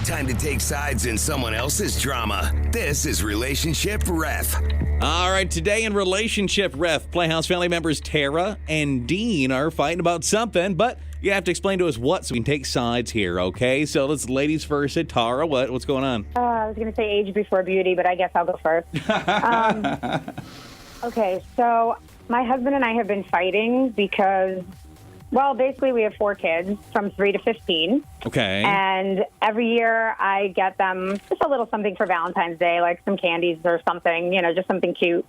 Time to take sides in someone else's drama. This is Relationship Ref. All right, today in Relationship Ref, Playhouse family members Tara and Dean are fighting about something, but you have to explain to us what so we can take sides here, okay? So let's ladies first. Tara, what's going on? I was going to say age before beauty, but I guess I'll go first. Okay, so my husband and I have been fighting because, well, basically we have 4 kids from 3 to 15. Okay. And every year I get them just a little something for Valentine's Day, like some candies or something, just something cute.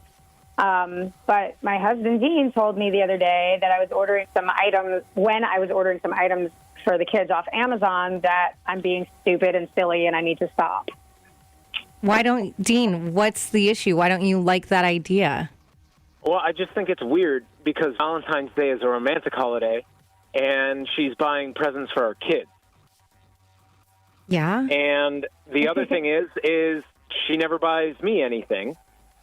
But my husband, Dean, told me the other day that I was ordering some items, when I was ordering some items for the kids off Amazon, that I'm being stupid and silly and I need to stop. Dean, what's the issue? Why don't you like that idea? Well, I just think it's weird because Valentine's Day is a romantic holiday, and she's buying presents for her kids. Yeah. And the other thing is she never buys me anything,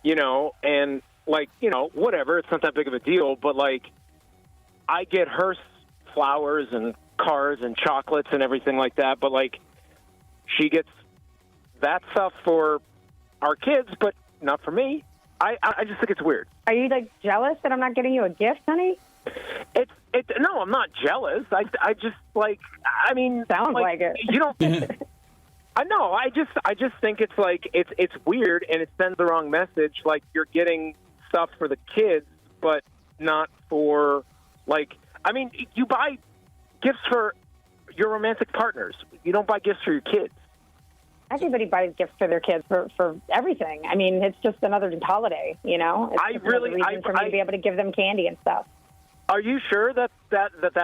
and whatever. It's not that big of a deal, but I get her flowers and cars and chocolates and everything like that, but she gets that stuff for our kids, but not for me. I just think it's weird. Are you jealous that I'm not getting you a gift, honey? No, I'm not jealous. I just sounds like it. You don't. I know. I just think it's weird, and it sends the wrong message. You're getting stuff for the kids, but not for you buy gifts for your romantic partners. You don't buy gifts for your kids. Everybody buys gifts for their kids for everything. It's just another holiday, It's another reason for me to be able to give them candy and stuff. Are you sure that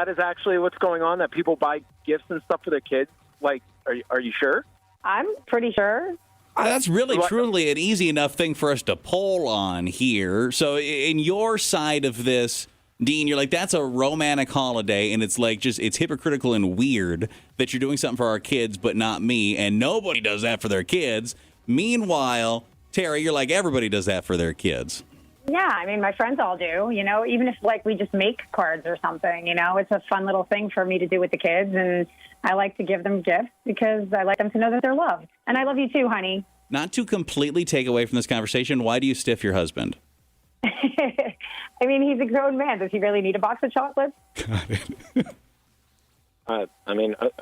is actually what's going on? That people buy gifts and stuff for their kids? Are you sure? I'm pretty sure. That's really, truly an easy enough thing for us to poll on here. So in your side of this, Dean, you're that's a romantic holiday, and it's it's hypocritical and weird that you're doing something for our kids, but not me, and nobody does that for their kids. Meanwhile, Tara, you're everybody does that for their kids. Yeah, my friends all do, even if we just make cards or something, it's a fun little thing for me to do with the kids, and I like to give them gifts because I like them to know that they're loved. And I love you too, honey. Not to completely take away from this conversation, why do you stiff your husband? He's a grown man. Does he really need a box of chocolates? Got it.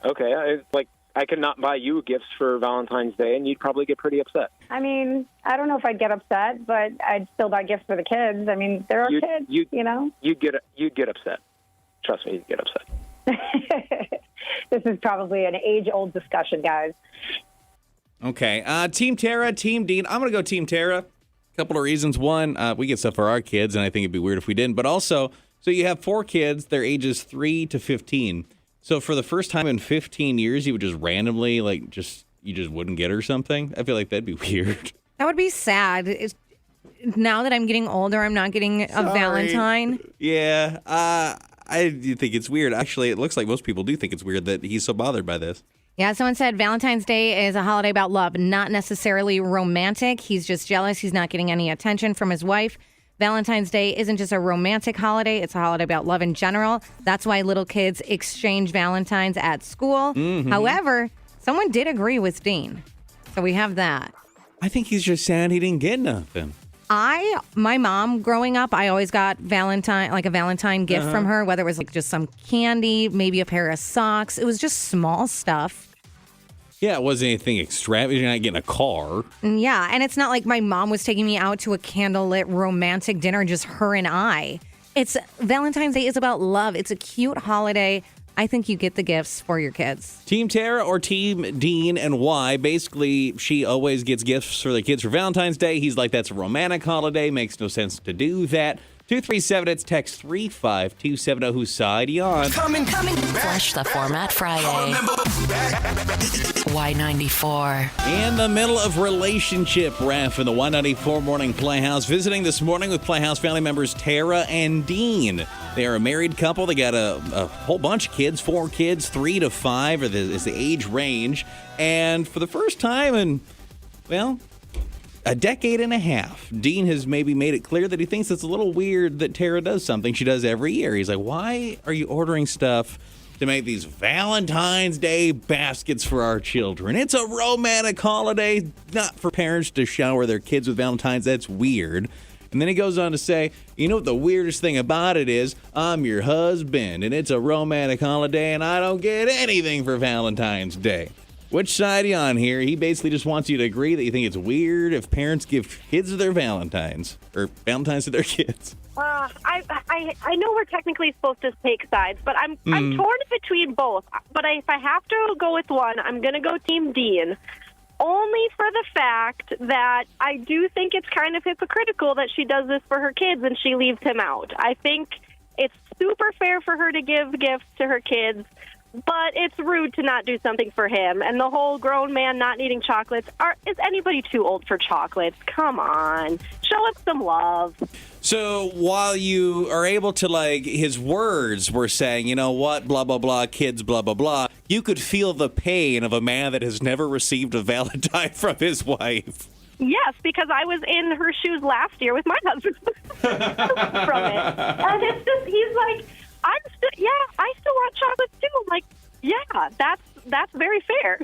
Okay. I could not buy you gifts for Valentine's Day, and you'd probably get pretty upset. I don't know if I'd get upset, but I'd still buy gifts for the kids. There are kids, You'd get upset. Trust me, you'd get upset. This is probably an age-old discussion, guys. Okay. Team Tara, Team Dean. I'm going to go Team Tara. Couple of reasons. One, we get stuff for our kids, and I think it'd be weird if we didn't. But also, so you have 4 kids, their ages 3 to 15. So for the first time in 15 years, you would just randomly, you just wouldn't get her something? I feel like that'd be weird. That would be sad. Now that I'm getting older, I'm not getting a Valentine. Yeah, I do think it's weird. Actually, it looks like most people do think it's weird that he's so bothered by this. Yeah, someone said Valentine's Day is a holiday about love, not necessarily romantic. He's just jealous. He's not getting any attention from his wife. Valentine's Day isn't just a romantic holiday. It's a holiday about love in general. That's why little kids exchange Valentines at school. Mm-hmm. However, someone did agree with Dean. So we have that. I think he's just sad he didn't get nothing. My mom growing up, I always got a Valentine gift from her, whether it was just some candy, maybe a pair of socks. It was just small stuff. Yeah, it wasn't anything extravagant. You're not getting a car. Yeah, and it's not like my mom was taking me out to a candlelit romantic dinner, just her and I. Valentine's Day is about love. It's a cute holiday. I think you get the gifts for your kids. Team Tara or Team Dean, and why? Basically, she always gets gifts for the kids for Valentine's Day. He's that's a romantic holiday. Makes no sense to do that. 237, it's text 35270. Whose side you on? Coming. Flush the Format Friday. Y94. In the middle of Relationship Ref in the Y94 Morning Playhouse. Visiting this morning with Playhouse family members Tara and Dean. They are a married couple. They got a whole bunch of kids, 4 kids, 3 to 5 is the age range. And for the first time in, a decade and a half, Dean has maybe made it clear that he thinks it's a little weird that Tara does something she does every year. He's like, why are you ordering stuff to make these Valentine's Day baskets for our children. It's a romantic holiday, not for parents to shower their kids with Valentine's. That's weird. And then he goes on to say, you know what the weirdest thing about it is? I'm your husband, and it's a romantic holiday, and I don't get anything for Valentine's Day. Which side are you on here? He basically just wants you to agree that you think it's weird if parents give kids their Valentines, or Valentines to their kids. I know we're technically supposed to take sides, but I'm torn between both. But if I have to go with one, I'm going to go Team Dean. Only for the fact that I do think it's kind of hypocritical that she does this for her kids and she leaves him out. I think it's super fair for her to give gifts to her kids, but it's rude to not do something for him. And the whole grown man not needing chocolates. Is anybody too old for chocolates? Come on. Show us some love. So while you are able to, like, his words were saying, you know what, blah, blah, blah, kids, blah, blah, blah, you could feel the pain of a man that has never received a Valentine from his wife. Yes, because I was in her shoes last year with my husband from it. And it's just, he's like, I still want chocolates too. I'm like, yeah, that's very fair.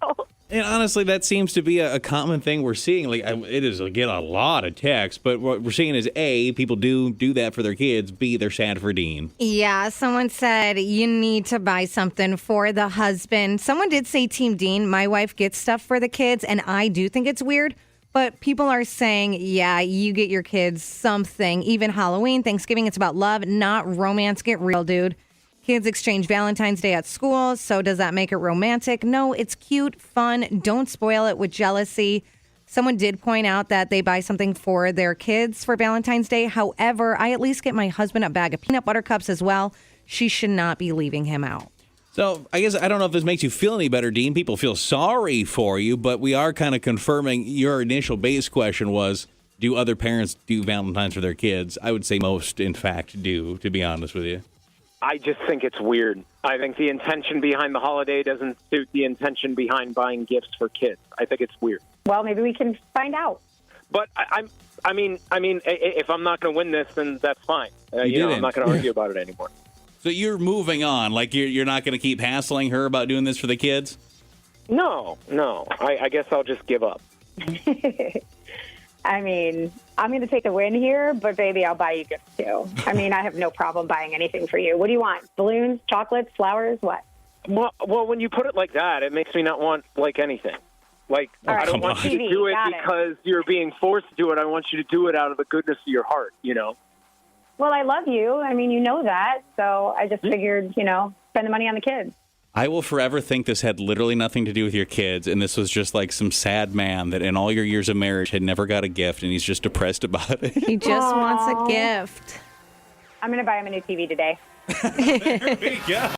So. And honestly, that seems to be a common thing we're seeing. Like, it is, again, a lot of text, but what we're seeing is, A, people do that for their kids. B, they're sad for Dean. Yeah, someone said you need to buy something for the husband. Someone did say Team Dean. My wife gets stuff for the kids, and I do think it's weird. But people are saying, yeah, you get your kids something. Even Halloween, Thanksgiving, it's about love, not romance. Get real, dude. Kids exchange Valentine's Day at school, so does that make it romantic? No, it's cute, fun. Don't spoil it with jealousy. Someone did point out that they buy something for their kids for Valentine's Day. However, I at least get my husband a bag of peanut butter cups as well. She should not be leaving him out. So I guess I don't know if this makes you feel any better, Dean. People feel sorry for you, but we are kind of confirming your initial base question was, do other parents do Valentine's for their kids? I would say most, in fact, do, to be honest with you. I just think it's weird. I think the intention behind the holiday doesn't suit the intention behind buying gifts for kids. I think it's weird. Well, maybe we can find out. But I mean, if I'm not going to win this, then that's fine. I'm not going to argue about it anymore. So you're moving on. Like, you're not going to keep hassling her about doing this for the kids? No. I guess I'll just give up. I mean, I'm going to take the win here, but baby, I'll buy you gifts too. I mean, I have no problem buying anything for you. What do you want? Balloons, chocolates, flowers, what? Well, when you put it like that, it makes me not want, like, anything. Like, right, I don't want you to do it because you're being forced to do it. I want you to do it out of the goodness of your heart, you know? Well, I love you. I mean, you know that. So I just figured, spend the money on the kids. I will forever think this had literally nothing to do with your kids, and this was just like some sad man that in all your years of marriage had never got a gift, and he's just depressed about it. He just wants a gift. I'm going to buy him a new TV today. There we go.